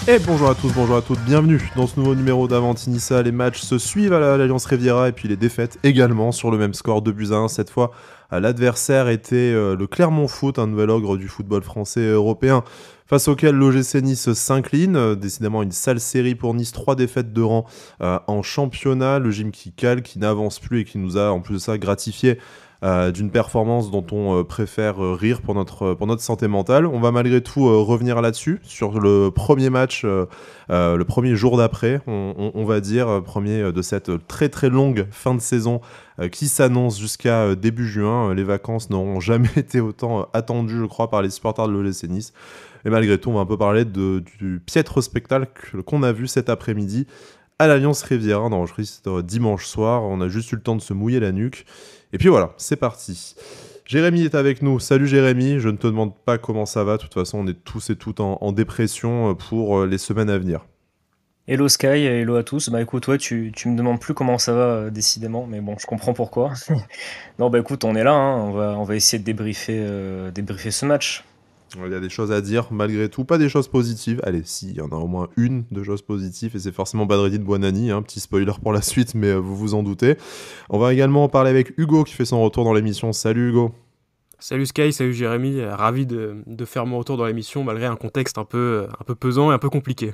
Et bonjour à tous, bonjour à toutes, bienvenue dans ce nouveau numéro d'Avantinissa. Les matchs se suivent à l'Alliance Riviera et puis les défaites également sur le même score, 2-1. Cette fois, l'adversaire était le Clermont Foot, un nouvel ogre du football français et européen, face auquel l'OGC Nice s'incline. Décidément une sale série pour Nice, 3 défaites de rang en championnat. Le gym qui cale, qui n'avance plus et qui nous a en plus de ça gratifié d'une performance dont on préfère rire pour notre santé mentale. On va malgré tout revenir là-dessus, sur le premier match, le premier jour d'après, on va dire, premier de cette très très longue fin de saison qui s'annonce jusqu'à début juin. Les vacances n'auront jamais été autant attendues, je crois, par les supporters de l'OGC Nice. Et malgré tout, on va un peu parler du piètre spectacle qu'on a vu cet après-midi à l'Alliance Riviera, d'enregistrer dimanche soir. On a juste eu le temps de se mouiller la nuque. Et puis voilà, c'est parti. Jérémy est avec nous. Salut Jérémy, je ne te demande pas comment ça va. De toute façon, on est tous et toutes en dépression pour les semaines à venir. Hello Sky, hello à tous. Bah écoute, ouais, tu me demandes plus comment ça va décidément, mais bon, je comprends pourquoi. Non, bah écoute, on est là, hein, on va essayer de débriefer ce match. Il y a des choses à dire, malgré tout. Pas des choses positives. Allez, si, il y en a au moins une de choses positives, et c'est forcément Badreddine Buonanni. Petit spoiler pour la suite, mais vous vous en doutez. On va également en parler avec Hugo, qui fait son retour dans l'émission. Salut Hugo. Salut Sky, salut Jérémy, ravi de faire mon retour dans l'émission malgré un contexte un peu pesant et un peu compliqué.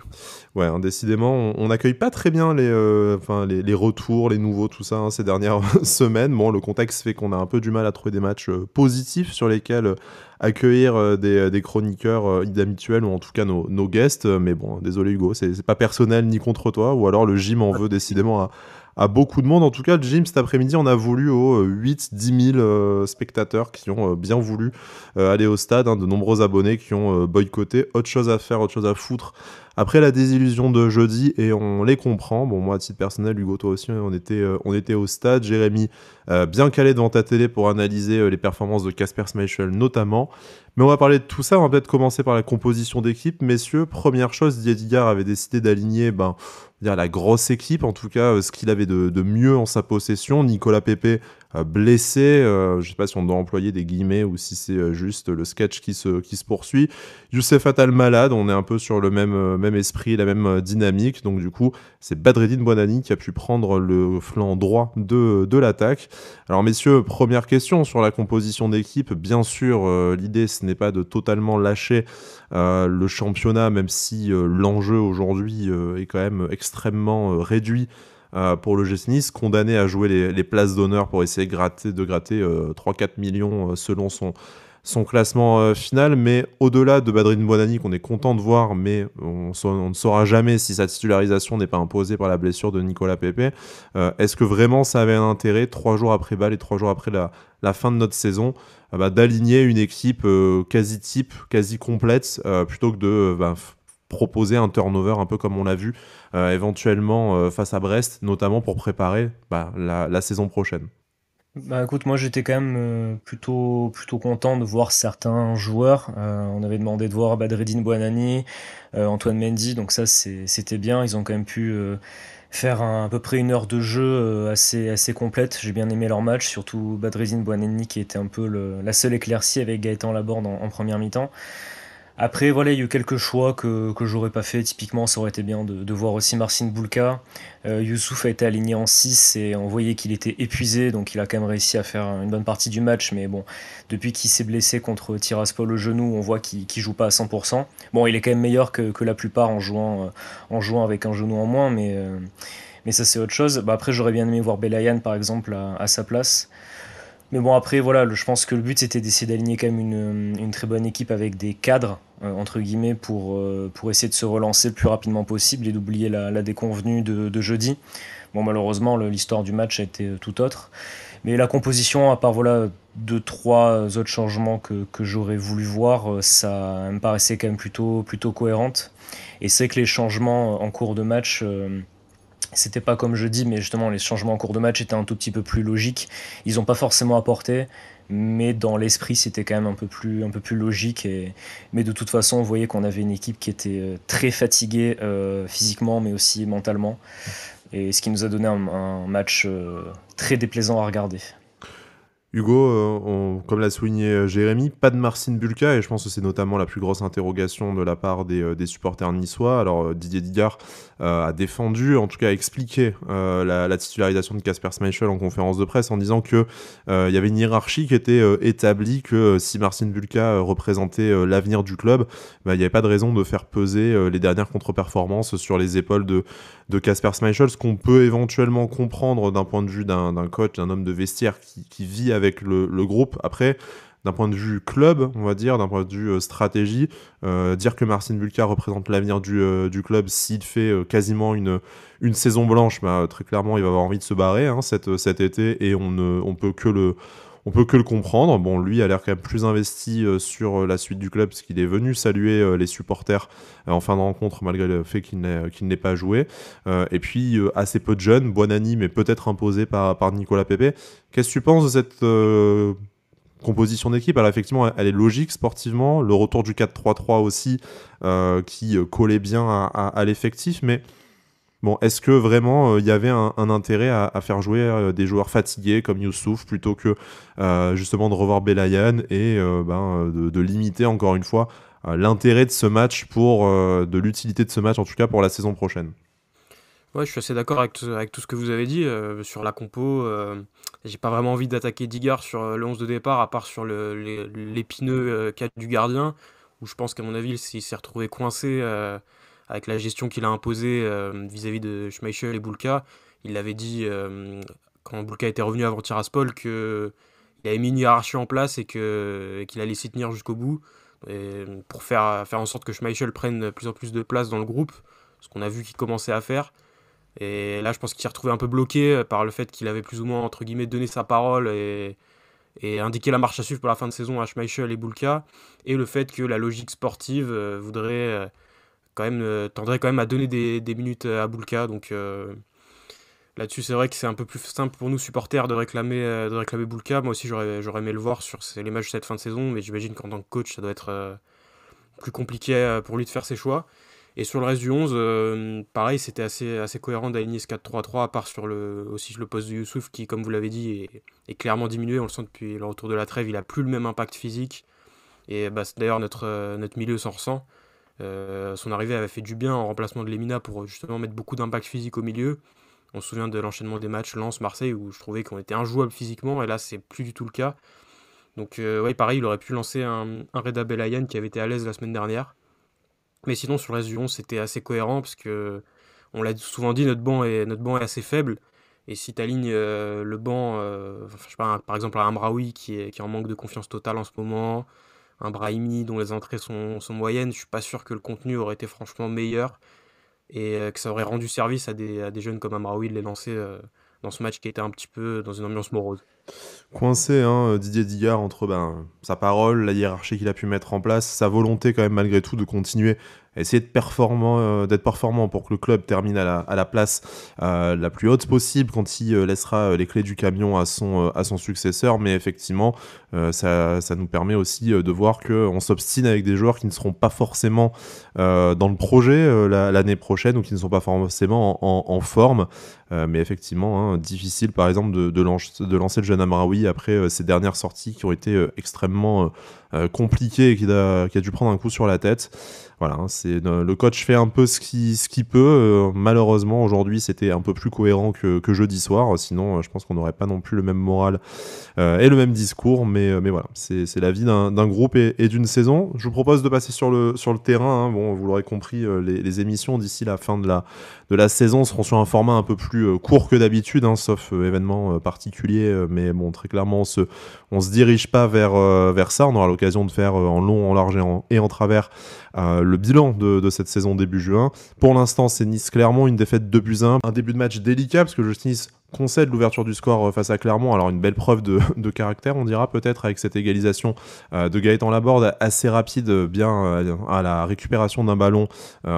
Ouais, décidément, on n'accueille pas très bien les retours, les nouveaux, tout ça, ces dernières semaines. Bon, le contexte fait qu'on a un peu du mal à trouver des matchs positifs sur lesquels accueillir des chroniqueurs habituels, ou en tout cas nos guests. Mais bon, désolé Hugo, c'est pas personnel ni contre toi, ou alors le gym en veut décidément à beaucoup de monde. En tout cas, le gym, cet après-midi, on a voulu aux 8-10 000 spectateurs qui ont bien voulu aller au stade, de nombreux abonnés qui ont boycotté. Autre chose à faire, autre chose à foutre après la désillusion de jeudi, et on les comprend. Bon, moi, à titre personnel, Hugo, toi aussi, on était au stade. Jérémy, bien calé devant ta télé pour analyser les performances de Kasper Schmeichel notamment. Mais on va parler de tout ça. On va peut-être commencer par la composition d'équipe. Messieurs, première chose, Didier Digard avait décidé d'aligner dire la grosse équipe, en tout cas ce qu'il avait de mieux en sa possession. Nicolas Pepe blessé, je ne sais pas si on doit employer des guillemets ou si c'est juste le sketch qui se poursuit. Youssef Attal malade, on est un peu sur le même esprit, la même dynamique. Donc du coup, c'est Badreddine Buonanni qui a pu prendre le flanc droit de l'attaque. Alors messieurs, première question sur la composition d'équipe. Bien sûr, l'idée ce n'est pas de totalement lâcher le championnat, même si l'enjeu aujourd'hui est quand même extrêmement réduit pour le GC Nice, condamné à jouer les places d'honneur pour essayer de gratter 3-4 millions selon son classement final. Mais au-delà de Badrine Buonanni, qu'on est content de voir, mais on ne saura jamais si sa titularisation n'est pas imposée par la blessure de Nicolas Pepe. Est-ce que vraiment ça avait un intérêt, 3 jours après Bâle et 3 jours après la fin de notre saison, d'aligner une équipe quasi type, quasi complète, plutôt que de proposer un turnover un peu comme on l'a vu éventuellement face à Brest, notamment pour préparer la saison prochaine. Bah écoute, moi j'étais quand même plutôt content de voir certains joueurs. On avait demandé de voir Badreddine Buonanni, Antoine Mendy, donc ça c'était bien. Ils ont quand même pu faire à peu près une heure de jeu assez complète. J'ai bien aimé leur match, surtout Badreddine Buonanni qui était un peu la seule éclaircie avec Gaëtan Laborde en première mi-temps. Après, voilà, il y a eu quelques choix que j'aurais pas fait. Typiquement, ça aurait été bien de voir aussi Marcin Bulka. Youssouf a été aligné en 6 et on voyait qu'il était épuisé, donc il a quand même réussi à faire une bonne partie du match. Mais bon, depuis qu'il s'est blessé contre Tiraspol au genou, on voit qu'il joue pas à 100%. Bon, il est quand même meilleur que la plupart en jouant avec un genou en moins, mais ça c'est autre chose. Bah, après, j'aurais bien aimé voir Belayan par exemple à sa place. Mais bon, après, voilà, je pense que le but c'était d'essayer d'aligner quand même une très bonne équipe avec des cadres, entre guillemets, pour essayer de se relancer le plus rapidement possible et d'oublier la déconvenue de jeudi. Bon, malheureusement, l'histoire du match a été tout autre. Mais la composition, à part voilà, deux, trois autres changements que j'aurais voulu voir, ça me paraissait quand même plutôt cohérente. Et c'est que les changements en cours de match. C'était pas comme je dis, mais justement, les changements en cours de match étaient un tout petit peu plus logiques. Ils n'ont pas forcément apporté, mais dans l'esprit, c'était quand même un peu plus logique. Mais de toute façon, on voyait qu'on avait une équipe qui était très fatiguée physiquement, mais aussi mentalement. Et ce qui nous a donné un match très déplaisant à regarder. Hugo, comme l'a souligné Jérémy, pas de Marcin Bulka, et je pense que c'est notamment la plus grosse interrogation de la part des supporters niçois. Alors Didier Digard a défendu, en tout cas a expliqué la titularisation de Kasper Schmeichel en conférence de presse en disant que il y avait une hiérarchie qui était établie, que si Marcin Bulka représentait l'avenir du club, il n'y avait pas de raison de faire peser les dernières contre-performances sur les épaules de Kasper Schmeichel, ce qu'on peut éventuellement comprendre d'un point de vue d'un coach, d'un homme de vestiaire qui vit avec le groupe. Après, d'un point de vue club, on va dire, d'un point de vue stratégie, dire que Marcin Bulka représente l'avenir du club s'il fait quasiment une saison blanche, très clairement, il va avoir envie de se barrer cet été, et on peut que le comprendre. Bon, lui a l'air quand même plus investi sur la suite du club, parce qu'il est venu saluer les supporters en fin de rencontre, malgré le fait qu'il n'ait pas joué. Et puis, assez peu de jeunes, Buonanni, mais peut-être imposé par Nicolas Pepe. Qu'est-ce que tu penses de cette composition d'équipe? Alors effectivement, elle est logique sportivement. Le retour du 4-3-3 aussi, qui collait bien à l'effectif, mais... Bon, est-ce que vraiment il y avait un intérêt à faire jouer des joueurs fatigués comme Youssouf plutôt que justement de revoir Belayan et de limiter encore une fois l'intérêt de ce match de l'utilité de ce match en tout cas pour la saison prochaine? Ouais, je suis assez d'accord avec tout ce que vous avez dit sur la compo. J'ai pas vraiment envie d'attaquer Digard sur le 11 de départ, à part sur l'épineux cas du gardien, où je pense qu'à mon avis, il s'est retrouvé coincé avec la gestion qu'il a imposée vis-à-vis de Schmeichel et Bulka. Il l'avait dit quand Bulka était revenu avant Tiraspol qu'il avait mis une hiérarchie en place et qu'il allait s'y tenir jusqu'au bout, et pour faire en sorte que Schmeichel prenne de plus en plus de place dans le groupe, ce qu'on a vu qu'il commençait à faire. Et là, je pense qu'il s'est retrouvé un peu bloqué par le fait qu'il avait plus ou moins, entre guillemets, donné sa parole et indiqué la marche à suivre pour la fin de saison à Schmeichel et Bulka, et le fait que la logique sportive tendrait quand même à donner des minutes à Bulka. Donc là-dessus, c'est vrai que c'est un peu plus simple pour nous supporters de réclamer Bulka. Moi aussi, j'aurais aimé le voir sur les matchs de cette fin de saison, mais j'imagine qu'en tant que coach, ça doit être plus compliqué pour lui de faire ses choix. Et sur le reste du 11, pareil, c'était assez cohérent d'aligner ce 4-3-3, à part sur aussi le poste de Youssouf qui, comme vous l'avez dit, est clairement diminué. On le sent depuis le retour de la trêve, il a plus le même impact physique. Et c'est d'ailleurs notre milieu s'en ressent. Son arrivée avait fait du bien en remplacement de Lemina pour justement mettre beaucoup d'impact physique au milieu. On se souvient de l'enchaînement des matchs Lens-Marseille où je trouvais qu'on était injouable physiquement, et là c'est plus du tout le cas. Donc ouais, pareil, il aurait pu lancer un Reda Belayan qui avait été à l'aise la semaine dernière. Mais sinon, sur le reste du 11, c'était assez cohérent parce que, on l'a souvent dit, notre banc est assez faible. Et si tu alignes le banc, je sais pas, par exemple un Amraoui qui est en manque de confiance totale en ce moment, un Brahimi dont les entrées sont moyennes, je suis pas sûr que le contenu aurait été franchement meilleur et que ça aurait rendu service à des jeunes comme Amraoui de les lancer dans ce match qui était un petit peu dans une ambiance morose. Coincé, Didier Digard, entre sa parole, la hiérarchie qu'il a pu mettre en place, sa volonté quand même malgré tout de continuer à essayer d'être performant pour que le club termine à la place la plus haute possible quand il laissera les clés du camion à son successeur. Mais effectivement, ça nous permet aussi de voir qu'on s'obstine avec des joueurs qui ne seront pas forcément dans le projet l'année prochaine, ou qui ne sont pas forcément en forme. Mais effectivement, difficile par exemple de lancer le jeune Amraoui après ces dernières sorties qui ont été extrêmement compliquées, et qui a dû prendre un coup sur la tête. Voilà, le coach fait un peu ce qu'il peut. Malheureusement, aujourd'hui, c'était un peu plus cohérent que jeudi soir. Sinon, je pense qu'on n'aurait pas non plus le même moral et le même discours. Mais voilà, c'est la vie d'un groupe et d'une saison. Je vous propose de passer sur le terrain. Bon, vous l'aurez compris, les émissions d'ici la fin de la saison seront sur un format un peu plus court que d'habitude, sauf événement particulier. Mais bon, très clairement, on se dirige pas vers ça. On aura l'occasion de faire en long, en large et en travers le bilan de cette saison début juin. Pour l'instant, c'est Nice-Clermont, une défaite 2-1, un début de match délicat parce que le Nice concède l'ouverture du score face à Clermont. Alors une belle preuve de caractère, on dira peut-être, avec cette égalisation de Gaëtan Laborde assez rapide, bien à la récupération d'un ballon,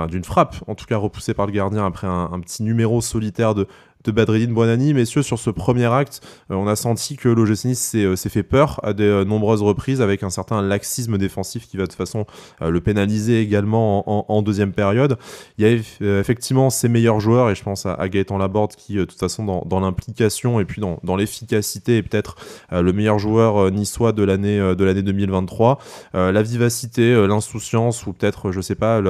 d'une frappe, en tout cas repoussée par le gardien après un petit numéro solitaire de Badreddine Bouanani. Messieurs, sur ce premier acte, on a senti que l'OGC Nice s'est fait peur à de nombreuses reprises avec un certain laxisme défensif qui va de toute façon le pénaliser également en deuxième période. Il y a effectivement ses meilleurs joueurs, et je pense à Gaëtan Laborde qui, de toute façon, dans l'implication et puis dans l'efficacité est peut-être le meilleur joueur niçois de l'année 2023. La vivacité, l'insouciance ou peut-être, je sais pas,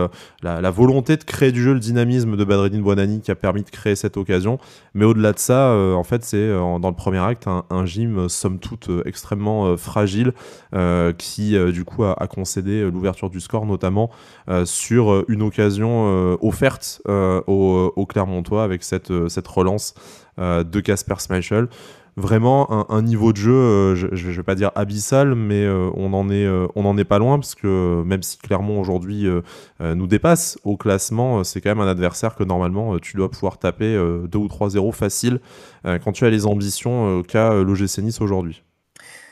la volonté de créer du jeu, le dynamisme de Badreddine Bouanani qui a permis de créer cette occasion. Mais au-delà de ça, en fait, c'est dans le premier acte un gym somme toute extrêmement fragile qui du coup a concédé l'ouverture du score, notamment sur une occasion offerte au Clermontois avec cette relance de Kasper Schmeichel. Vraiment un niveau de jeu, je ne vais pas dire abyssal, mais on n'en est pas loin, parce que même si Clermont aujourd'hui nous dépasse au classement, c'est quand même un adversaire que normalement tu dois pouvoir taper 2 ou 3-0 facile quand tu as les ambitions qu'a l'OGC Nice aujourd'hui.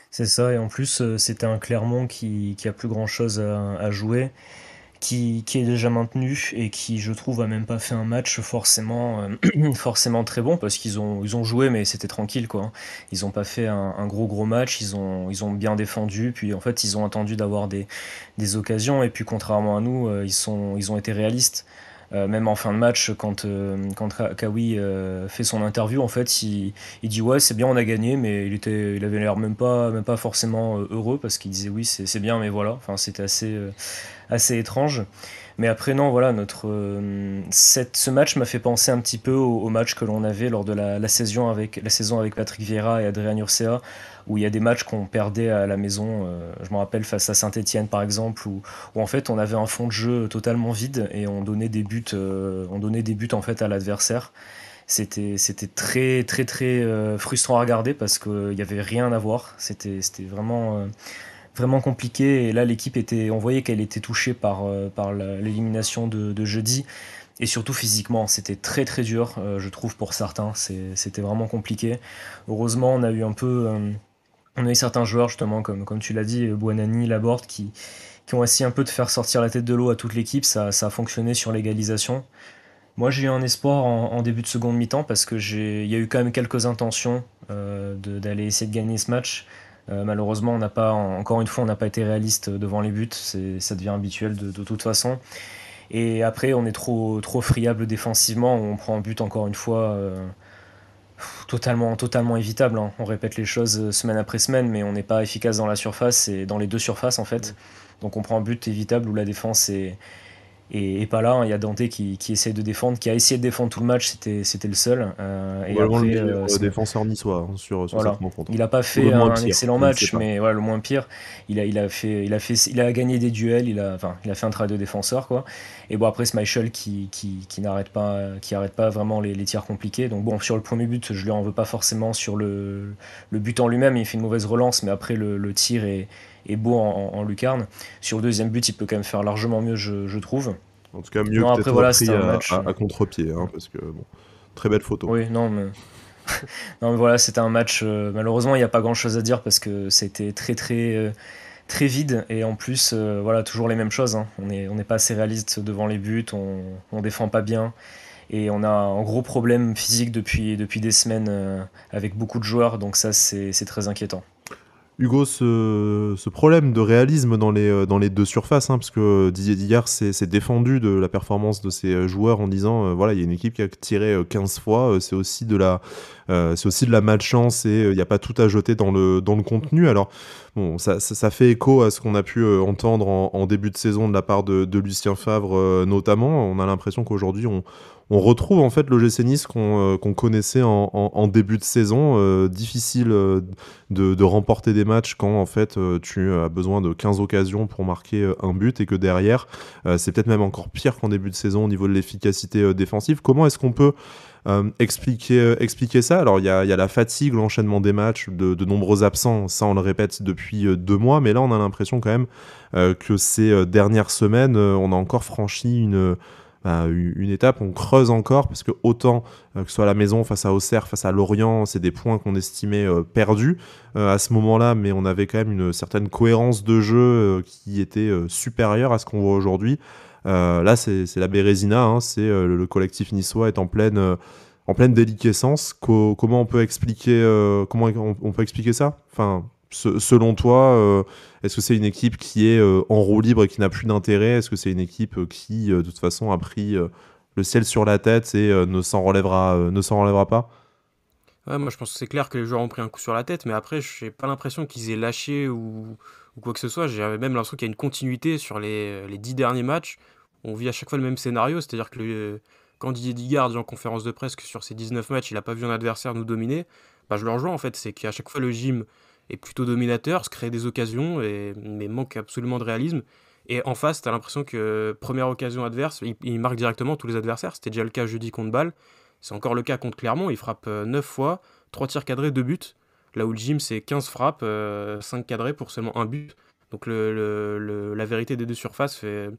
C'est ça, et en plus, c'était un Clermont qui a plus grand-chose à jouer, qui est déjà maintenu et qui, je trouve, a même pas fait un match forcément, forcément très bon, parce ils ont joué, mais c'était tranquille, quoi, hein. Ils ont pas fait un gros match, ils ont bien défendu, puis en fait, ils ont attendu d'avoir des occasions, et puis contrairement à nous, ils ont été réalistes. Même en fin de match, quand Kawi fait son interview, en fait, il dit ouais, c'est bien, on a gagné, mais il avait l'air même pas forcément heureux, parce qu'il disait oui, c'est bien, mais voilà. Enfin, c'était assez étrange. Mais après, non, voilà, ce match m'a fait penser un petit peu au match que l'on avait lors de la saison avec Patrick Vieira et Adrien Urcea, où il y a des matchs qu'on perdait à la maison. Je me rappelle face à Saint-Étienne, par exemple, où en fait on avait un fond de jeu totalement vide et on donnait des buts en fait à l'adversaire. C'était très très très frustrant à regarder parce qu'il y avait rien à voir. C'était vraiment compliqué, et là on voyait qu'elle était touchée par l'élimination de jeudi, et surtout physiquement c'était très très dur, je trouve, pour certains. C'était vraiment compliqué. Heureusement, on a eu certains joueurs, justement, comme tu l'as dit, Bouanani, Laborde, qui ont essayé un peu de faire sortir la tête de l'eau à toute l'équipe. Ça a fonctionné sur l'égalisation. Moi, j'ai eu un espoir en début de seconde mi-temps, parce que il y a eu quand même quelques intentions d'aller essayer de gagner ce match. Malheureusement, encore une fois, on n'a pas été réaliste devant les buts. Ça devient habituel de toute façon. Et après, on est trop friable défensivement. On prend un but, encore une fois, totalement évitable, hein. On répète les choses semaine après semaine, mais on n'est pas efficace dans la surface et dans les deux surfaces, en fait. Donc on prend un but évitable où la défense est pas là, hein. Il y a Dante qui essaie de défendre, qui a essayé de défendre tout le match, c'était le seul. Et Probablement après, le meilleur défenseur niçois sur voilà. cette rencontre. Il n'a pas Ou fait le moins un pire, excellent je ne sais match, pas. mais voilà, le moins pire. Il a gagné des duels, il a fait un travail de défenseur, quoi. Et bon, après, Schmeichel qui arrête pas vraiment les tirs compliqués. Donc bon, sur le premier but, je lui en veux pas forcément sur le but en lui-même. Il fait une mauvaise relance, mais après, le tir est beau en lucarne. Sur le deuxième but, il peut quand même faire largement mieux, je trouve. En tout cas, mieux Non, que après, d'être voilà, pris c'était un match. à contre-pied, hein, parce que bon, très belle photo. Oui, non, mais. Non, mais voilà, c'était un match. Malheureusement, il n'y a pas grand-chose à dire parce que c'était très vide, et en plus, voilà, toujours les mêmes choses, hein. On n'est pas assez réaliste devant les buts, on défend pas bien, et on a un gros problème physique depuis des semaines avec beaucoup de joueurs, donc ça, c'est très inquiétant. Hugo, ce problème de réalisme dans les deux surfaces, hein, parce que Didier Digard s'est défendu de la performance de ses joueurs en disant voilà, il y a une équipe qui a tiré 15 fois, c'est aussi de la malchance, et il n'y a pas tout à jeter dans le contenu. Alors, bon, ça fait écho à ce qu'on a pu entendre en début de saison de la part de Lucien Favre notamment. On a l'impression qu'aujourd'hui, on retrouve en fait l'OGC Nice qu'on connaissait en début de saison. Difficile de remporter des matchs quand en fait tu as besoin de 15 occasions pour marquer un but, et que derrière c'est peut-être même encore pire qu'en début de saison au niveau de l'efficacité défensive. Comment est-ce qu'on peut expliquer ça? Alors il y a la fatigue, l'enchaînement des matchs, de nombreux absents, ça on le répète depuis 2 mois, mais là on a l'impression quand même que ces dernières semaines on a encore franchi une étape, on creuse encore, parce que autant que ce soit à la maison face à Auxerre, face à Lorient, c'est des points qu'on estimait perdus à ce moment-là, mais on avait quand même une certaine cohérence de jeu qui était supérieure à ce qu'on voit aujourd'hui. Là c'est la Bérésina, hein, c'est le collectif niçois est en pleine en pleine déliquescence. Comment on peut expliquer, on peut expliquer ça? Enfin, selon toi, est-ce que c'est une équipe qui est en roue libre et qui n'a plus d'intérêt? Est-ce que c'est une équipe qui, de toute façon, a pris le ciel sur la tête et ne s'en relèvera pas? Ouais, moi je pense que c'est clair que les joueurs ont pris un coup sur la tête, mais après, j'ai pas l'impression qu'ils aient lâché ou quoi que ce soit. J'ai même l'impression qu'il y a une continuité sur les 10 derniers matchs. On vit à chaque fois le même scénario, c'est-à-dire que quand Didier Digard dit en conférence de presse que sur ces 19 matchs, il a pas vu un adversaire nous dominer, bah, je le rejoins en fait. C'est qu'à chaque fois, le gym est plutôt dominateur, se crée des occasions, mais manque absolument de réalisme. Et en face, t'as l'impression que première occasion adverse, il marque directement tous les adversaires. C'était déjà le cas jeudi contre Bâle. C'est encore le cas contre Clermont. Il frappe 9 fois, 3 tirs cadrés, 2 buts. Là où le gym, c'est 15 frappes, 5 cadrés pour seulement un but. Donc la vérité des deux surfaces fait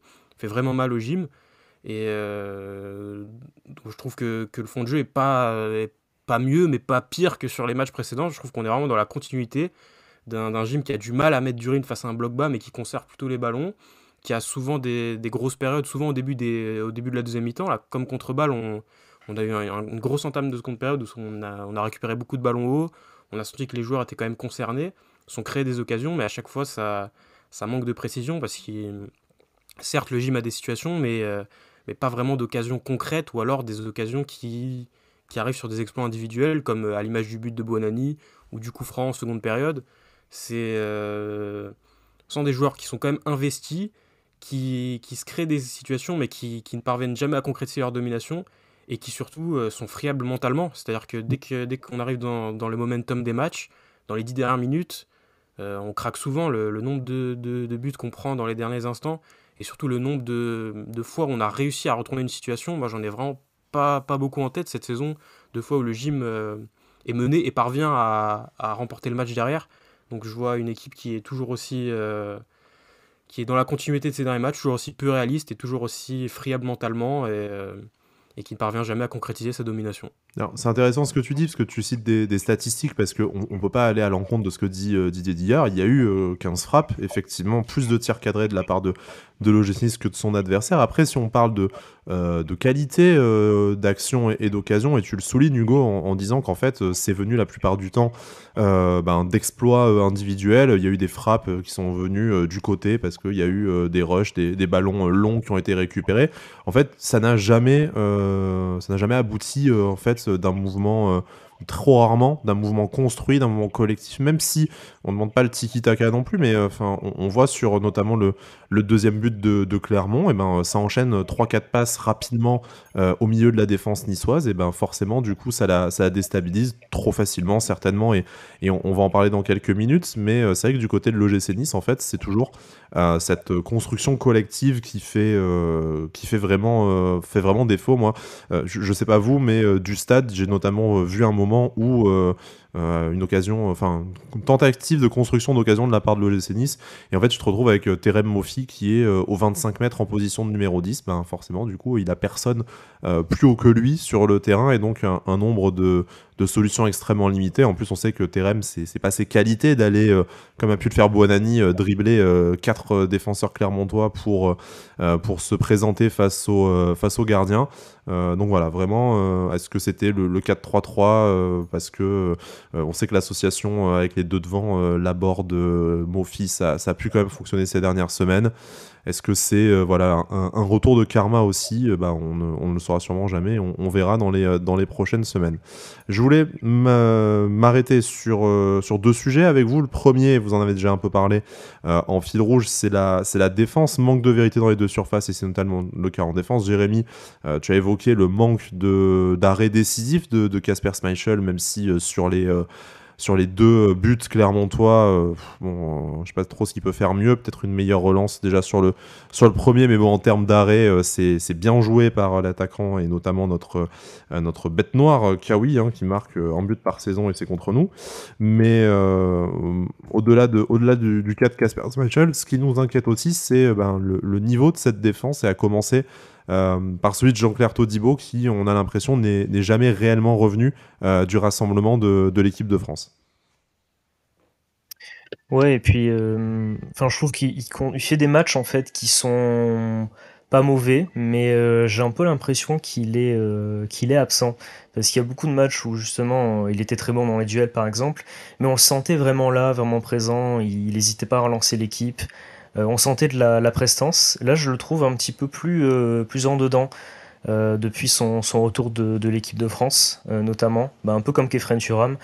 vraiment mal au gym. Et donc je trouve que le fond de jeu est pas mieux, mais pas pire que sur les matchs précédents. Je trouve qu'on est vraiment dans la continuité d'un gym qui a du mal à mettre du rythme face à un bloc bas, mais qui conserve plutôt les ballons, qui a souvent des grosses périodes, souvent au début de la deuxième mi-temps. Là, comme contre Bâle, on a eu une grosse entame de seconde période où on a récupéré beaucoup de ballons hauts. On a senti que les joueurs étaient quand même concernés, sont créés des occasions, mais à chaque fois, ça manque de précision parce que, certes, le gym a des situations, mais pas vraiment d'occasions concrètes ou alors des occasions qui arrivent sur des exploits individuels, comme à l'image du but de Buonanni ou du coup franc en seconde période. C'est ce sont des joueurs qui sont quand même investis, qui se créent des situations, mais qui ne parviennent jamais à concrétiser leur domination et qui surtout sont friables mentalement. C'est-à-dire que dès qu'on arrive dans le momentum des matchs, dans les 10 dernières minutes, on craque souvent le nombre de buts qu'on prend dans les derniers instants et surtout le nombre de fois où on a réussi à retourner une situation. Moi, j'en ai vraiment pas beaucoup en tête cette saison, de fois où le gym est mené et parvient à remporter le match derrière. Donc je vois une équipe qui est toujours aussi qui est dans la continuité de ces derniers matchs, toujours aussi peu réaliste et toujours aussi friable mentalement et qui ne parvient jamais à concrétiser sa domination. Alors, c'est intéressant ce que tu dis, parce que tu cites des statistiques, parce qu'on ne peut pas aller à l'encontre de ce que dit Didier Digard. Il y a eu 15 frappes, effectivement, plus de tirs cadrés de la part de l'OGC Nice que de son adversaire. Après, si on parle de qualité d'action et d'occasion, et tu le soulignes, Hugo, en disant qu'en fait, c'est venu la plupart du temps d'exploits individuels. Il y a eu des frappes qui sont venues du côté, parce qu'il y a eu des rushs, des ballons longs qui ont été récupérés. En fait, ça n'a jamais abouti en fait d'un mouvement trop rarement, d'un mouvement construit, d'un mouvement collectif, même si on ne demande pas le tiki-taka non plus, mais enfin on voit sur notamment le deuxième but de Clermont, et ben ça enchaîne 3-4 passes rapidement au milieu de la défense niçoise, et ben forcément du coup ça la déstabilise trop facilement certainement, et on va en parler dans quelques minutes, mais c'est vrai que du côté de l'OGC Nice en fait c'est toujours cette construction collective qui fait vraiment défaut. Moi je sais pas vous, mais du stade j'ai notamment vu un moment où une occasion, enfin une tentative de construction d'occasion de la part de l'OGC Nice, et en fait tu te retrouves avec Terem Moffi qui est au 25 mètres en position de numéro 10, ben forcément du coup il a personne plus haut que lui sur le terrain, et donc un nombre de solutions extrêmement limitées. En plus on sait que Terem c'est pas ses qualités d'aller comme a pu le faire Buonanni dribbler 4 défenseurs clermontois pour se présenter face au gardien. Donc voilà, vraiment, est-ce que c'était le 4-3-3 parce que on sait que l'association avec les deux devant, Laborde, Moffi, ça a pu quand même fonctionner ces dernières semaines. Est-ce que c'est voilà, un retour de karma aussi? On ne le saura sûrement jamais, on verra dans les prochaines semaines. Je voulais m'arrêter sur deux sujets avec vous. Le premier, vous en avez déjà un peu parlé en fil rouge, c'est la défense, manque de vérité dans les deux surfaces, et c'est notamment le cas en défense. Jérémy, tu as évoqué le manque d'arrêt décisif de Kasper Schmeichel, même si sur les deux buts clermontois, je sais pas trop ce qu'il peut faire mieux, peut-être une meilleure relance déjà sur le premier, mais bon, en termes d'arrêt, c'est bien joué par l'attaquant, et notamment notre bête noire, Kawi, qui marque un but par saison, et c'est contre nous. Mais au-delà du cas de Kasper Schmeichel, ce qui nous inquiète aussi, c'est le niveau de cette défense, et à commencer par celui de Jean-Claire Todibo, qui, on a l'impression, n'est jamais réellement revenu du rassemblement de l'équipe de France. Ouais, et puis, je trouve qu'il fait des matchs en fait qui sont pas mauvais, mais j'ai un peu l'impression qu'il est absent. Parce qu'il y a beaucoup de matchs où justement il était très bon dans les duels par exemple, mais on le sentait vraiment là, vraiment présent, il n'hésitait pas à relancer l'équipe. On sentait de la prestance. Là, je le trouve un petit peu plus en dedans depuis son retour de l'équipe de France, notamment. Bah, un peu comme Kefren Turam.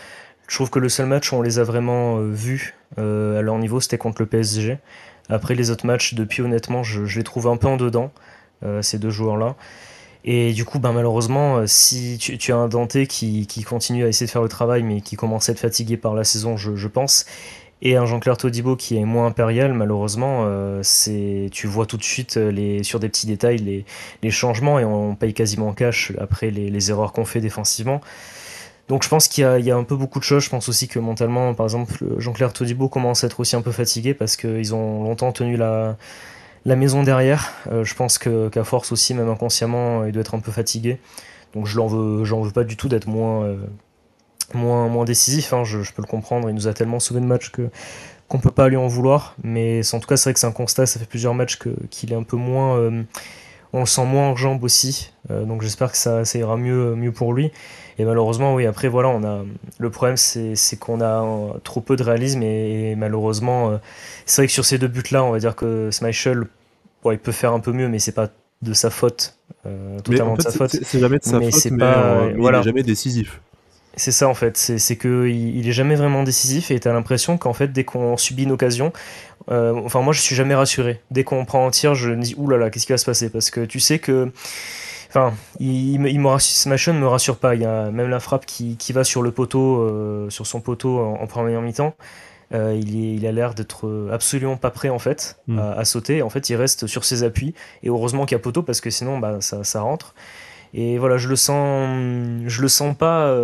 Je trouve que le seul match où on les a vraiment vus à leur niveau, c'était contre le PSG. Après les autres matchs, depuis honnêtement, je les trouve un peu en dedans, ces deux joueurs-là. Et du coup, ben, malheureusement, si tu as un Dante qui continue à essayer de faire le travail, mais qui commence à être fatigué par la saison, je pense, et un Jean-Claire Todibo qui est moins impérial, malheureusement, tu vois tout de suite sur des petits détails les changements et on paye quasiment en cash après les erreurs qu'on fait défensivement. Donc je pense qu'il y a un peu beaucoup de choses. Je pense aussi que mentalement, par exemple, Jean-Claire Todibo commence à être aussi un peu fatigué parce qu'ils ont longtemps tenu la maison derrière. Je pense qu'à force aussi, même inconsciemment, il doit être un peu fatigué. Donc j'en veux pas du tout d'être moins décisif. Hein. Je peux le comprendre. Il nous a tellement sauvé de matchs qu'on peut pas lui en vouloir. Mais en tout cas, c'est vrai que c'est un constat. Ça fait plusieurs matchs qu'il est un peu moins. On le sent moins en jambes aussi. Donc j'espère que ça ira mieux pour lui. Et malheureusement, oui, après, voilà, le problème, c'est qu'on a trop peu de réalisme. Et malheureusement, c'est vrai que sur ces deux buts-là, on va dire que Schmeichel, bon, il peut faire un peu mieux, mais c'est pas de sa faute, Mais en totalement de fait, sa faute. c'est jamais de sa Mais faute, c'est pas. mais il est Voilà. jamais décisif. C'est ça en fait, c'est que il est jamais vraiment décisif et t'as l'impression qu'en fait dès qu'on subit une occasion, enfin moi je suis jamais rassuré. Dès qu'on prend un tir, je me dis ouh là là, qu'est-ce qui va se passer? Parce que tu sais que, enfin, Smashon me rassure pas. Il y a même la frappe qui va sur le poteau, sur son poteau en première mi-temps. Il a l'air d'être absolument pas prêt en fait Hmm. à sauter. En fait, il reste sur ses appuis et heureusement qu'il y a poteau parce que sinon bah ça rentre. Et voilà, je le sens pas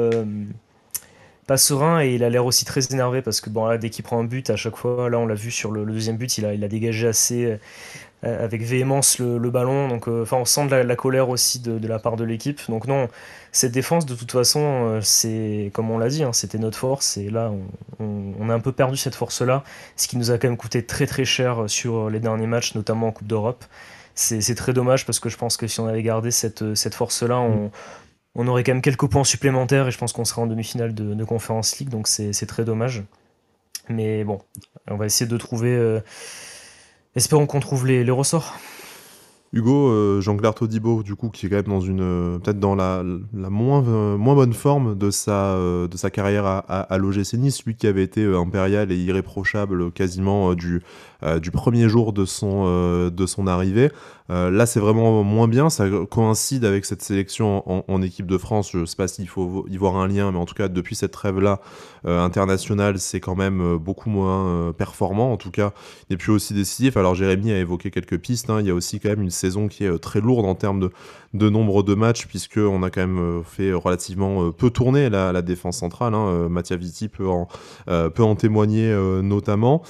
serein et il a l'air aussi très énervé parce que bon là dès qu'il prend un but à chaque fois là on l'a vu sur le deuxième but il a dégagé assez avec véhémence le ballon donc enfin on sent de la colère aussi de la part de l'équipe donc non cette défense de toute façon c'est comme on l'a dit hein, c'était notre force et là on a un peu perdu cette force là ce qui nous a quand même coûté très très cher sur les derniers matchs notamment en Coupe d'Europe c'est très dommage parce que je pense que si on avait gardé cette force là on aurait quand même quelques points supplémentaires et je pense qu'on serait en demi-finale de Conference League, donc c'est très dommage. Mais bon, on va essayer de trouver. Espérons qu'on trouve les ressorts. Hugo, Jean-Claire Todibo, du coup, qui est quand même dans peut-être dans la moins bonne forme de sa carrière à l'OGC Nice, lui qui avait été impérial et irréprochable quasiment du premier jour de son arrivée. Là, c'est vraiment moins bien. Ça coïncide avec cette sélection en équipe de France. Je ne sais pas s'il faut y voir un lien, mais en tout cas, depuis cette trêve-là internationale, c'est quand même beaucoup moins performant. En tout cas, il n'est plus aussi décisif. Alors, Jérémy a évoqué quelques pistes. Hein. Il y a aussi quand même une saison qui est très lourde en termes de nombre de matchs, puisqu'on a quand même fait relativement peu tourner la défense centrale. Hein. Mattia Vitti peut en témoigner notamment.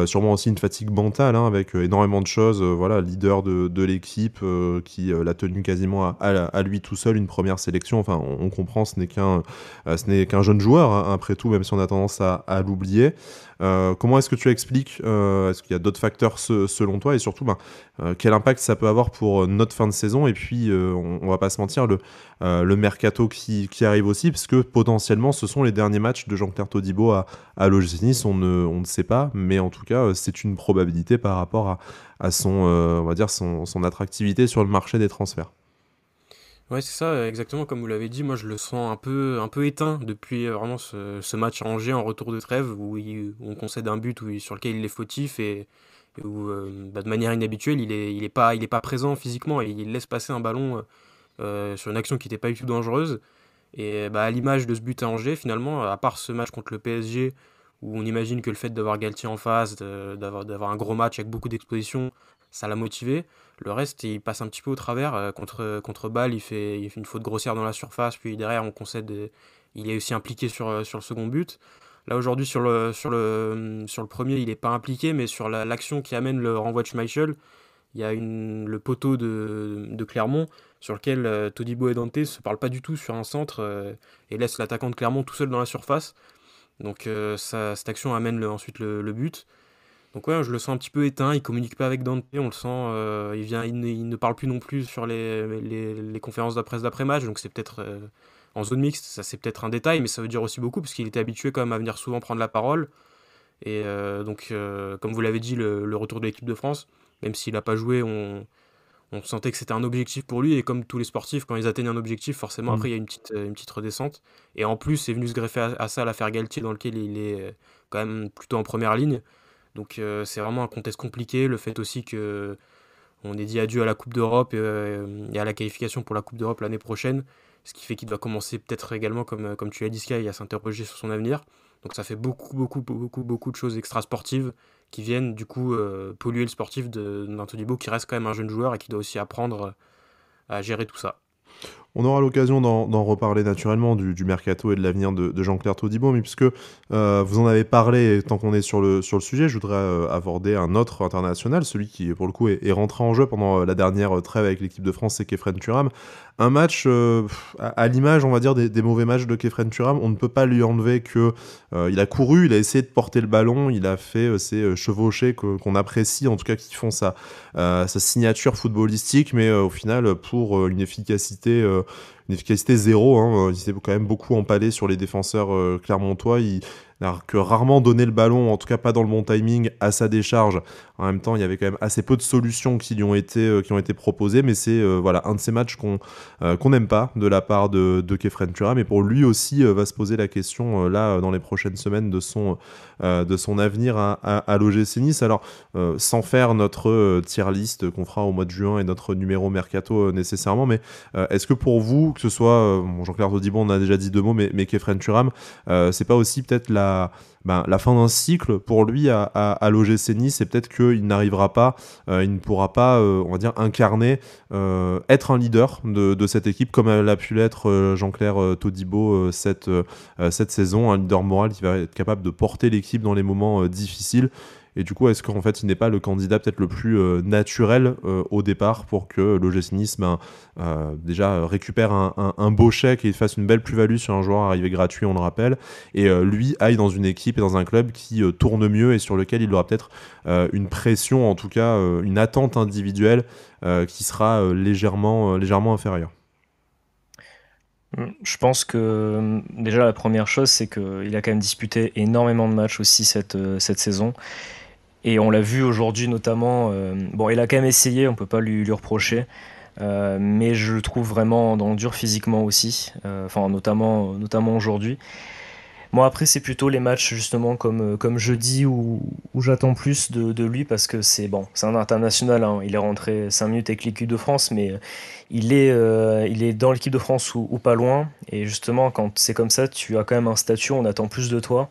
Sûrement aussi une fatigue mentale, hein, avec énormément de choses. Voilà, leader de l'équipe qui l'a tenu quasiment à lui tout seul, une première sélection. Enfin, on comprend, ce n'est qu'un jeune joueur, hein, après tout, même si on a tendance à l'oublier. Comment est-ce que tu expliques est-ce qu'il y a d'autres facteurs selon toi et surtout quel impact ça peut avoir pour notre fin de saison et puis on va pas se mentir le mercato qui arrive aussi parce que potentiellement ce sont les derniers matchs de Jean-Claire Todibo à l'OGC Nice, on ne sait pas mais en tout cas c'est une probabilité par rapport à son on va dire son attractivité sur le marché des transferts. Ouais, c'est ça, exactement comme vous l'avez dit. Moi, je le sens un peu éteint depuis vraiment ce match à Angers en retour de trêve où on concède un but sur lequel il est fautif et où, de manière inhabituelle, il est pas présent physiquement et il laisse passer un ballon sur une action qui n'était pas du tout dangereuse. Et à l'image de ce but à Angers, finalement, à part ce match contre le PSG, où on imagine que le fait d'avoir Galtier en face, d'avoir un gros match avec beaucoup d'exposition, ça l'a motivé. Le reste, il passe un petit peu au travers. Contre Bâle, il fait une faute grossière dans la surface, puis derrière, on concède. Il est aussi impliqué sur le second but. Là, aujourd'hui, sur le premier, il n'est pas impliqué, mais sur l'action qui amène le renvoi de Schmeichel, il y a le poteau de Clermont sur lequel Todibo et Dante se parlent pas du tout sur un centre et laissent l'attaquant de Clermont tout seul dans la surface. Donc cette action amène ensuite le but. Donc ouais, je le sens un petit peu éteint, il communique pas avec Dante, on le sent, il ne parle plus non plus sur les conférences de presse d'après-match, donc c'est peut-être en zone mixte, ça c'est peut-être un détail, mais ça veut dire aussi beaucoup, parce qu'il était habitué quand même à venir souvent prendre la parole. Et comme vous l'avez dit, le retour de l'équipe de France, même s'il n'a pas joué, on sentait que c'était un objectif pour lui, et comme tous les sportifs, quand ils atteignent un objectif, forcément après il y a une petite redescente. Et en plus, c'est venu se greffer à ça l'affaire Galtier, dans lequel il est quand même plutôt en première ligne. Donc c'est vraiment un contexte compliqué. Le fait aussi que on ait dit adieu à la Coupe d'Europe et à la qualification pour la Coupe d'Europe l'année prochaine, ce qui fait qu'il doit commencer peut-être également, comme tu l'as dit Sky, à s'interroger sur son avenir. Donc ça fait beaucoup de choses extra-sportives qui viennent du coup polluer le sportif d'un Todibo qui reste quand même un jeune joueur et qui doit aussi apprendre à gérer tout ça. On aura l'occasion d'en reparler naturellement du mercato et de l'avenir de Jean-Claire Todibo, mais puisque vous en avez parlé, et tant qu'on est sur le sujet, je voudrais aborder un autre international, celui qui pour le coup est rentré en jeu pendant la dernière trêve avec l'équipe de France, c'est Khéphren Thuram. Un match à l'image, on va dire, des mauvais matchs de Khéphren Thuram. On ne peut pas lui enlever que il a couru, il a essayé de porter le ballon, il a fait ces chevauchés qu'on apprécie, en tout cas qui font sa signature footballistique, mais au final pour une efficacité zéro, hein. Il s'est quand même beaucoup empalé sur les défenseurs clermontois. Il n'a que rarement donné le ballon, en tout cas pas dans le bon timing, à sa décharge. En même temps, il y avait quand même assez peu de solutions qui ont été proposées, mais c'est voilà, un de ces matchs qu'on n'aime pas de la part de Khéphren Thuram. Et pour lui aussi, va se poser la question là dans les prochaines semaines de son avenir à l'OGC Nice. Alors, sans faire notre tier list qu'on fera au mois de juin et notre numéro mercato nécessairement, mais est-ce que pour vous, que ce soit Jean-Claire Todibo, on a déjà dit 2 mots, mais Khéphren Thuram, c'est pas aussi peut-être la fin d'un cycle pour lui à l'OGC Nice, et peut-être qu'il n'arrivera pas, il ne pourra pas, on va dire, incarner, être un leader de cette équipe comme elle a pu l'être Jean-Claire Todibo cette saison, un leader moral qui va être capable de porter l'équipe dans les moments difficiles. Et du coup, est-ce qu'en fait, il n'est pas le candidat peut-être le plus naturel au départ pour que l'OGC Nice déjà récupère un beau chèque et fasse une belle plus-value sur un joueur arrivé gratuit, on le rappelle, et lui aille dans une équipe et dans un club qui tourne mieux et sur lequel il aura peut-être une pression, en tout cas une attente individuelle qui sera légèrement inférieure. Je pense que déjà la première chose, c'est qu'il a quand même disputé énormément de matchs aussi cette saison. Et on l'a vu aujourd'hui notamment. Bon, il a quand même essayé, on peut pas lui reprocher. Mais je le trouve vraiment dans le dur physiquement aussi. Enfin, notamment aujourd'hui. Bon, après, c'est plutôt les matchs justement comme jeudi où j'attends plus de lui parce que c'est un international, hein. Il est rentré 5 minutes avec l'équipe de France, mais il est dans l'équipe de France ou pas loin. Et justement, quand c'est comme ça, tu as quand même un statut, on attend plus de toi.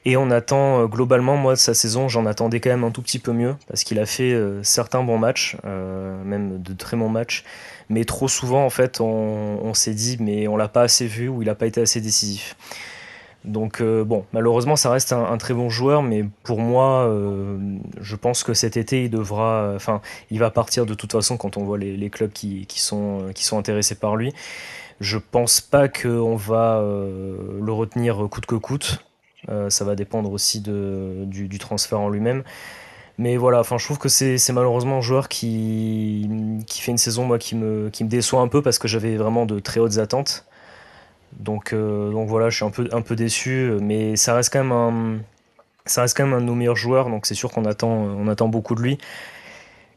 Et on attend globalement, moi de sa saison, j'en attendais quand même un tout petit peu mieux parce qu'il a fait certains bons matchs, même de très bons matchs. Mais trop souvent, en fait, on s'est dit, mais on l'a pas assez vu ou il n'a pas été assez décisif. Donc bon, malheureusement, ça reste un très bon joueur, mais pour moi, je pense que cet été, il va partir de toute façon quand on voit les clubs qui sont intéressés par lui. Je pense pas qu'on va le retenir coûte que coûte. Ça va dépendre aussi du transfert en lui-même. Mais voilà, enfin, je trouve que c'est malheureusement un joueur qui fait une saison, moi, qui me déçoit un peu parce que j'avais vraiment de très hautes attentes. Donc voilà, je suis un peu déçu, mais ça reste quand même un de nos meilleurs joueurs, donc c'est sûr on attend beaucoup de lui.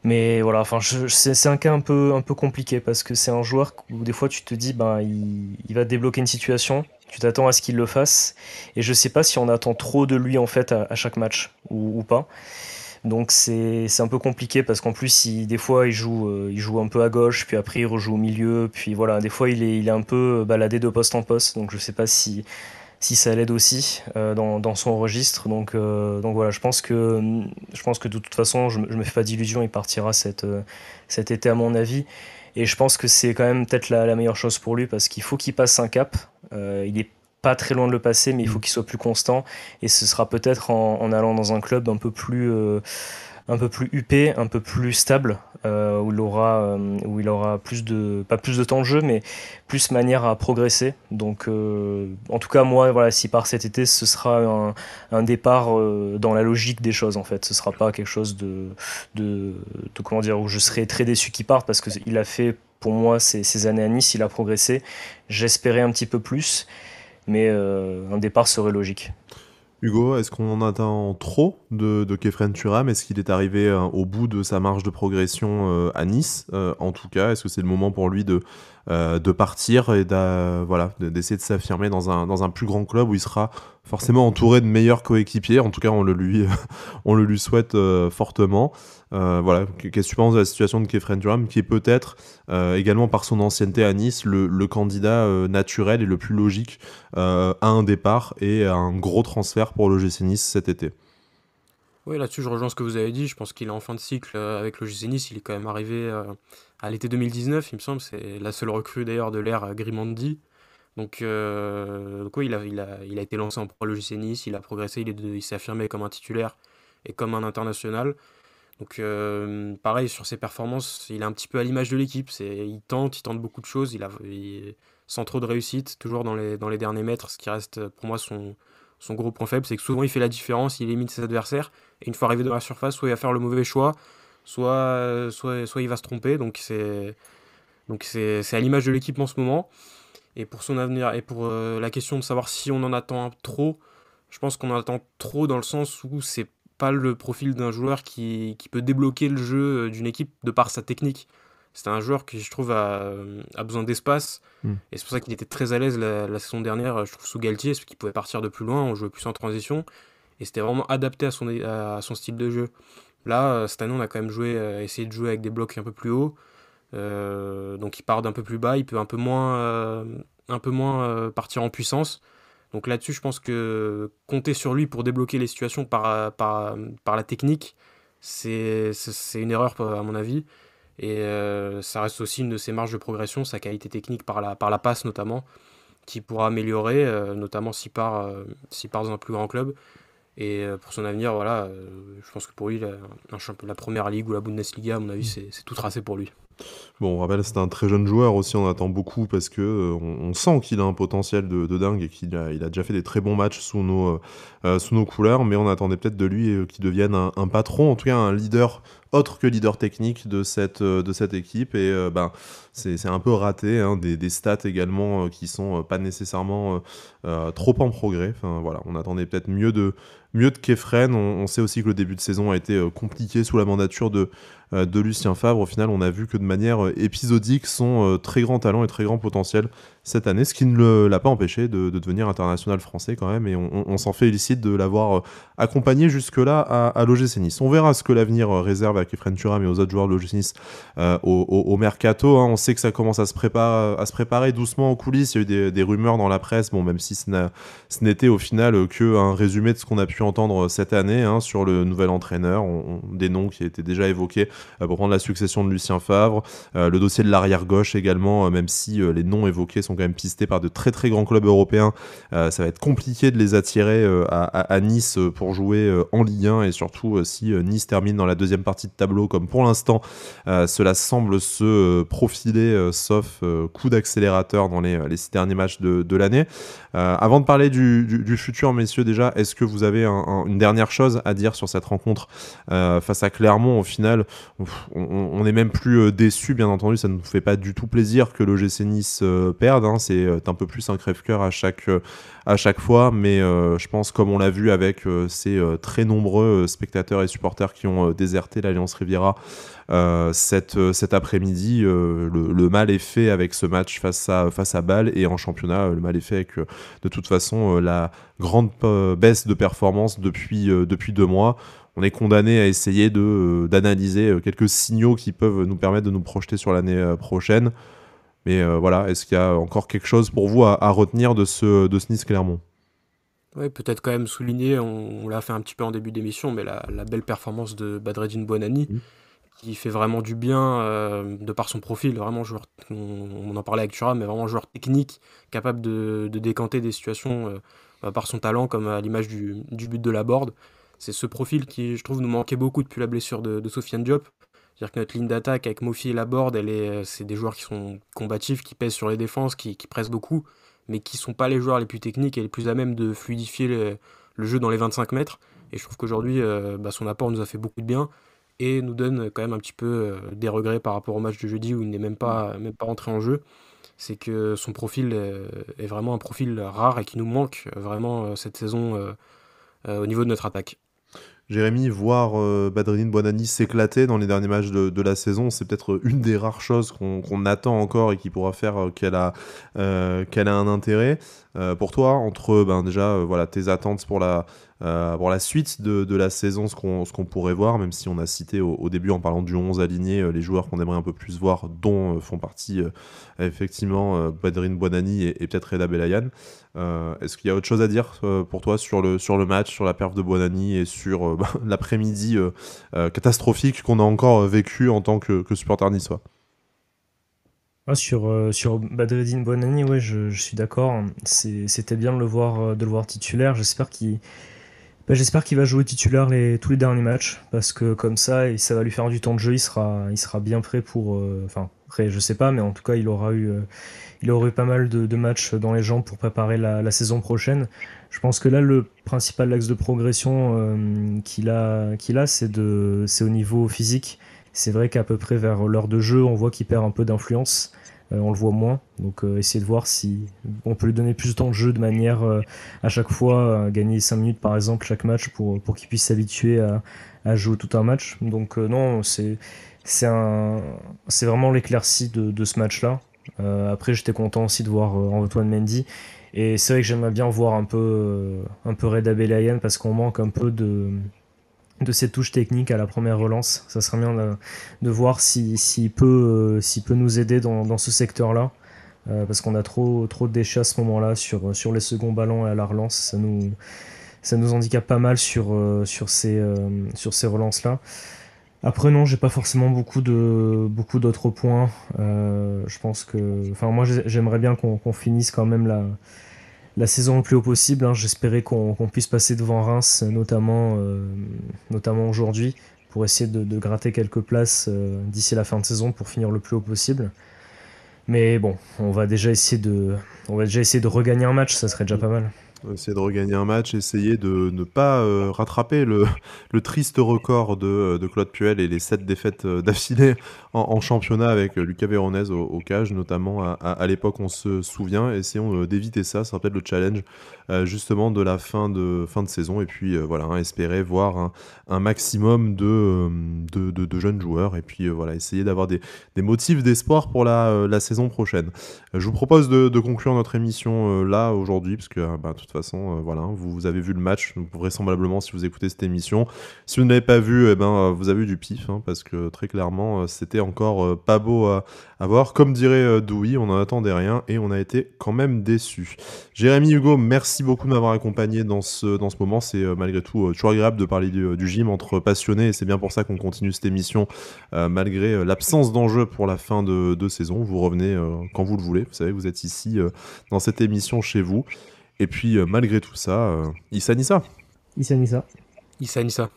Mais voilà, enfin, c'est un cas un peu compliqué parce que c'est un joueur où des fois tu te dis, ben, il va débloquer une situation, tu t'attends à ce qu'il le fasse, et je sais pas si on attend trop de lui en fait à chaque match ou pas. Donc c'est un peu compliqué parce qu'en plus des fois il joue un peu à gauche puis après il rejoue au milieu puis voilà des fois il est un peu baladé de poste en poste donc je sais pas si ça l'aide aussi dans son registre donc voilà je pense que de toute façon je me fais pas d'illusions, il partira cet été à mon avis, et je pense que c'est quand même peut-être la meilleure chose pour lui parce qu'il faut qu'il passe un cap. Il est pas très loin de le passer, mais il faut qu'il soit plus constant, et ce sera peut-être en allant dans un club un peu plus un peu plus huppé, un peu plus stable, où il aura pas plus de temps de jeu, mais plus manière à progresser. Donc, en tout cas, moi, voilà, s'il part cet été, ce sera un départ dans la logique des choses, en fait. Ce sera pas quelque chose comment dire, où je serais très déçu qu'il parte parce qu'il a fait, pour moi, ces années à Nice, il a progressé. J'espérais un petit peu plus, mais un départ serait logique. Hugo, est-ce qu'on en attend trop de Kefren Turam? Est-ce qu'il est arrivé au bout de sa marge de progression à Nice? En tout cas, est-ce que c'est le moment pour lui de partir et d'essayer de s'affirmer dans un plus grand club où il sera forcément entouré de meilleurs coéquipiers? En tout cas, on le lui souhaite fortement. Voilà, qu'est-ce que tu penses de la situation de Kefren Turam, qui est peut-être également par son ancienneté à Nice le candidat naturel et le plus logique à un départ et à un gros transfert pour l'OGC Nice cet été? Oui, là-dessus, je rejoins ce que vous avez dit. Je pense qu'il est en fin de cycle avec le GC Nice. Il est quand même arrivé à l'été 2019, il me semble. C'est la seule recrue d'ailleurs de l'ère Grimandi. Donc oui, il a été lancé en pro à l'OGC Nice. Il a progressé. Il s'est affirmé comme un titulaire et comme un international. Donc pareil, sur ses performances, il est un petit peu à l'image de l'équipe. Il tente beaucoup de choses. Sans trop de réussite, toujours dans les derniers mètres. Ce qui reste pour moi son gros point faible, c'est que souvent il fait la différence, il élimine ses adversaires. Et une fois arrivé dans la surface, soit il va faire le mauvais choix, soit il va se tromper. Donc c'est à l'image de l'équipe en ce moment. Et pour son avenir, et pour la question de savoir si on en attend trop, je pense qu'on en attend trop dans le sens où c'est pas le profil d'un joueur qui peut débloquer le jeu d'une équipe de par sa technique. C'est un joueur qui, je trouve, a besoin d'espace. Hmm. Et c'est pour ça qu'il était très à l'aise la saison dernière, je trouve, sous Galtier, parce qu'il pouvait partir de plus loin, on jouait plus en transition. Et c'était vraiment adapté à son style de jeu. Là, cette année, on a quand même essayé de jouer avec des blocs un peu plus hauts. Donc il part d'un peu plus bas, il peut un peu moins partir en puissance. Donc là-dessus, je pense que compter sur lui pour débloquer les situations par la technique, c'est une erreur à mon avis. Et ça reste aussi une de ses marges de progression, sa qualité technique par la passe notamment, qui pourra améliorer, notamment s'il part dans un plus grand club. Et pour son avenir, voilà, je pense que pour lui, la première ligue ou la Bundesliga, à mon avis, c'est tout tracé pour lui. Bon, on rappelle, c'est un très jeune joueur aussi, on attend beaucoup parce que on sent qu'il a un potentiel de dingue et il a déjà fait des très bons matchs sous nos couleurs, mais on attendait peut-être de lui qu'il devienne un patron, en tout cas un leader autre que leader technique de cette équipe. Et c'est un peu raté, hein, des stats également qui sont pas nécessairement trop en progrès. Enfin, voilà, on attendait peut-être mieux de Kefren. On sait aussi que le début de saison a été compliqué sous la mandature de Lucien Favre. Au final, on a vu que de manière épisodique son très grand talent et très grand potentiel cette année, ce qui ne l'a pas empêché de devenir international français quand même, et on s'en félicite de l'avoir accompagné jusque-là à l'OGC Nice. On verra ce que l'avenir réserve à Kefren Turam et aux autres joueurs de l'OGC Nice au mercato, hein. On sait que ça commence à se préparer doucement en coulisses. Il y a eu des rumeurs dans la presse, bon, même si ce n'était au final qu'un résumé de ce qu'on a pu entendre cette année, hein, sur le nouvel entraîneur, des noms qui étaient déjà évoqués pour prendre la succession de Lucien Favre, le dossier de l'arrière-gauche également, même si les noms évoqués sont quand même pistés par de très très grands clubs européens. Ça va être compliqué de les attirer à Nice pour jouer en Ligue 1, et surtout si Nice termine dans la deuxième partie de tableau comme pour l'instant cela semble se profiler, sauf coup d'accélérateur dans les 6 derniers matchs de l'année. Avant de parler du futur, messieurs, déjà, est-ce que vous avez une dernière chose à dire sur cette rencontre face à Clermont? Au final, on est même plus déçu, bien entendu, ça ne nous fait pas du tout plaisir que le GC Nice perde, hein. C'est un peu plus un crève-cœur à chaque fois, mais je pense, comme on l'a vu avec ces très nombreux spectateurs et supporters qui ont déserté l'Alliance Riviera cet après-midi, le mal est fait avec ce match face à Bâle, et en championnat, le mal est fait avec de toute façon la grande baisse de performance depuis 2 mois. On est condamné à essayer d'analyser quelques signaux qui peuvent nous permettre de nous projeter sur l'année prochaine. Mais voilà, est-ce qu'il y a encore quelque chose pour vous à retenir de ce Nice-Clermont? Ouais, peut-être quand même souligner, on l'a fait un petit peu en début d'émission, mais la belle performance de Badreddine Bouanani, qui fait vraiment du bien de par son profil, vraiment joueur, on en parlait avec Thuram, mais vraiment joueur technique, capable de décanter des situations par son talent, comme à l'image du but de la Borde. c'est ce profil qui, je trouve, nous manquait beaucoup depuis la blessure de Sofiane Diop. C'est-à-dire que notre ligne d'attaque avec Mofi et Laborde, c'est des joueurs qui sont combatifs, qui pèsent sur les défenses, qui pressent beaucoup, mais qui sont pas les joueurs les plus techniques et les plus à même de fluidifier le jeu dans les 25 mètres. Et je trouve qu'aujourd'hui, son apport nous a fait beaucoup de bien et nous donne quand même un petit peu des regrets par rapport au match de jeudi où il n'est même pas rentré en jeu. C'est que son profil est vraiment un profil rare et qui nous manque vraiment cette saison au niveau de notre attaque. Jérémy, voir Badreddine Bouanani s'éclater dans les derniers matchs de la saison, c'est peut-être une des rares choses qu'on attend encore et qui pourra faire qu'elle a un intérêt. Pour toi, entre déjà voilà, tes attentes pour la suite de la saison, ce qu'on pourrait voir, même si on a cité au début en parlant du 11 aligné, les joueurs qu'on aimerait un peu plus voir, dont font partie effectivement Badreddine Bouanani et peut-être Reda Belayan. Est-ce qu'il y a autre chose à dire pour toi sur le match, sur la perf de Bouanani et sur l'après-midi catastrophique qu'on a encore vécu en tant que supporter niçois? Sur Badreddine Bouanani, ouais, je suis d'accord. C'était bien de le voir titulaire. J'espère qu'il va jouer titulaire tous les derniers matchs parce que comme ça, et ça va lui faire du temps de jeu. Il sera bien prêt pour. Enfin, prêt, je sais pas, mais en tout cas, il aura eu pas mal de matchs dans les jambes pour préparer la saison prochaine. Je pense que là, le principal axe de progression qu'il a, c'est au niveau physique. C'est vrai qu'à peu près vers l'heure de jeu, on voit qu'il perd un peu d'influence. On le voit moins. Donc, essayer de voir si on peut lui donner plus de temps de jeu de manière à chaque fois gagner 5 minutes par exemple chaque match pour qu'il puisse s'habituer à jouer tout un match. Donc, non, c'est un, c'est vraiment l'éclaircie de ce match-là. Après, j'étais content aussi de voir Antoine Mendy. Et c'est vrai que j'aimerais bien voir un peu Reda Belayan parce qu'on manque un peu de cette touche technique à la première relance. Ça serait bien de voir s'il peut nous aider dans ce secteur-là. Parce qu'on a trop de déchets à ce moment-là sur les seconds ballons et à la relance. Ça nous handicape pas mal sur ces relances-là. Après non, j'ai pas forcément beaucoup d'autres points. Je pense que, enfin moi j'aimerais bien qu'on finisse quand même la saison le plus haut possible. Hein. J'espérais qu'on puisse passer devant Reims, notamment aujourd'hui, pour essayer de gratter quelques places d'ici la fin de saison pour finir le plus haut possible. Mais bon, on va déjà essayer de regagner un match, ça serait déjà pas mal. Essayer de regagner un match, essayer de ne pas rattraper le triste record de Claude Puel et les 7 défaites d'affilée en championnat avec Lucas Véronèse au cage, notamment à l'époque, on se souvient. Essayons d'éviter ça, ça sera peut-être le challenge justement de la fin de saison. Et puis voilà, hein, espérer voir un maximum de jeunes joueurs. Et puis voilà, essayer d'avoir des motifs d'espoir pour la saison prochaine. Je vous propose de conclure notre émission là aujourd'hui, parce que de toute façon, voilà, vous avez vu le match, donc vraisemblablement si vous écoutez cette émission. Si vous ne l'avez pas vu, vous avez eu du pif, hein, parce que très clairement, c'était encore pas beau à voir. Comme dirait Dewey, on n'en attendait rien et on a été quand même déçus. Jérémy, Hugo, merci beaucoup de m'avoir accompagné dans ce moment. C'est malgré tout toujours agréable de parler du gym entre passionnés, et c'est bien pour ça qu'on continue cette émission malgré l'absence d'enjeu pour la fin de saison. Vous revenez quand vous le voulez. Vous savez que vous êtes ici dans cette émission chez vous. Et puis malgré tout ça, Issa Nissa. Issa Nissa. Issa Nissa.